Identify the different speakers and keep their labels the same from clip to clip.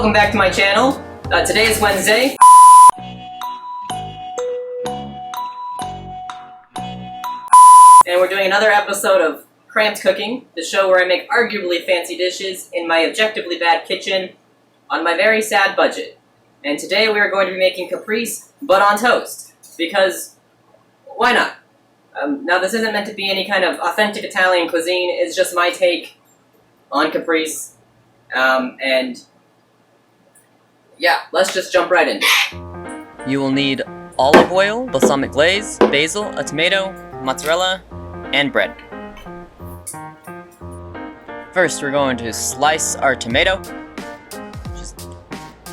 Speaker 1: welcome back to my channel. Today is Wednesday. And we're doing another episode of Cramped Cooking, the show where I make arguably fancy dishes in my objectively bad kitchen on my very sad budget. And today we are going to be making Caprese, but on toast. Because, why not? Now this isn't meant to be any kind of authentic Italian cuisine, it's just my take on Caprese. And yeah, let's just jump right in. You will need olive oil, balsamic glaze, basil, a tomato, mozzarella, and bread. First, we're going to slice our tomato. Just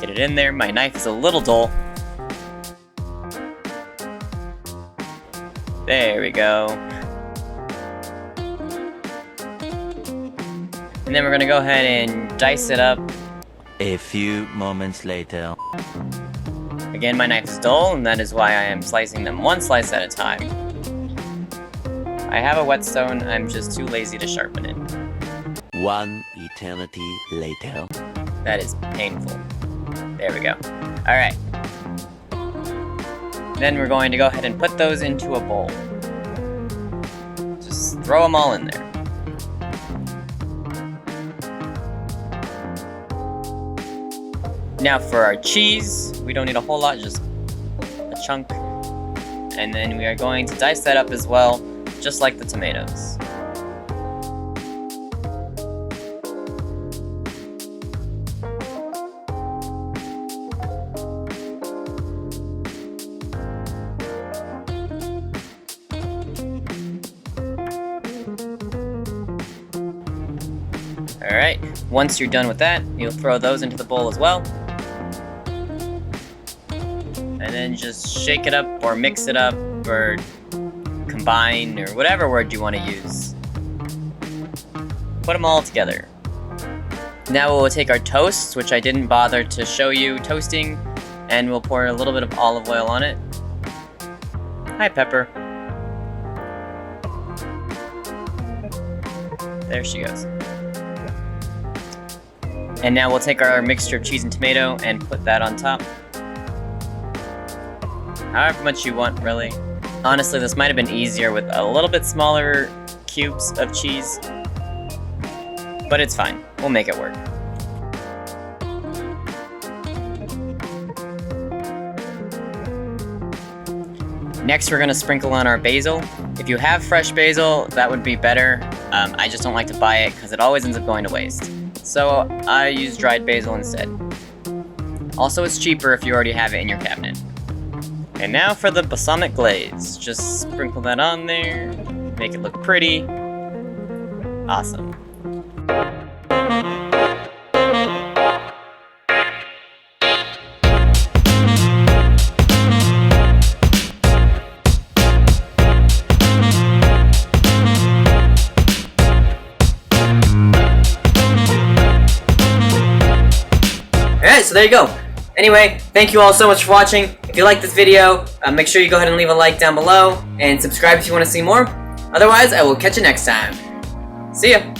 Speaker 1: get it in there. My knife is a little dull. There we go. And then we're gonna go ahead and dice it up.
Speaker 2: A few moments later.
Speaker 1: Again, my knife is dull, and that is why I am slicing them one slice at a time. I have a whetstone, I'm just too lazy to sharpen it.
Speaker 2: One eternity later.
Speaker 1: That is painful. There we go. Alright. Then we're going to go ahead and put those into a bowl. Just throw them all in there. Now for our cheese, we don't need a whole lot, just a chunk. And then we are going to dice that up as well, just like the tomatoes. Alright, once you're done with that, you'll throw those into the bowl as well. And then just shake it up, or mix it up, or combine, or whatever word you want to use. Put them all together. Now we'll take our toast, which I didn't bother to show you toasting, and we'll pour a little bit of olive oil on it. Hi, Pepper. There she goes. And now we'll take our mixture of cheese and tomato and put that on top. However much you want, really. Honestly, this might have been easier with a little bit smaller cubes of cheese. But it's fine. We'll make it work. Next, we're gonna sprinkle on our basil. If you have fresh basil, that would be better. I just don't like to buy it because it always ends up going to waste. So I use dried basil instead. Also, it's cheaper if you already have it in your cabinet. And now for the balsamic glaze. Just sprinkle that on there, make it look pretty. Awesome. Alright, so there you go. Anyway, thank you all so much for watching. If you like this video, make sure you go ahead and leave a like down below, and subscribe if you want to see more. Otherwise, I will catch you next time. See ya!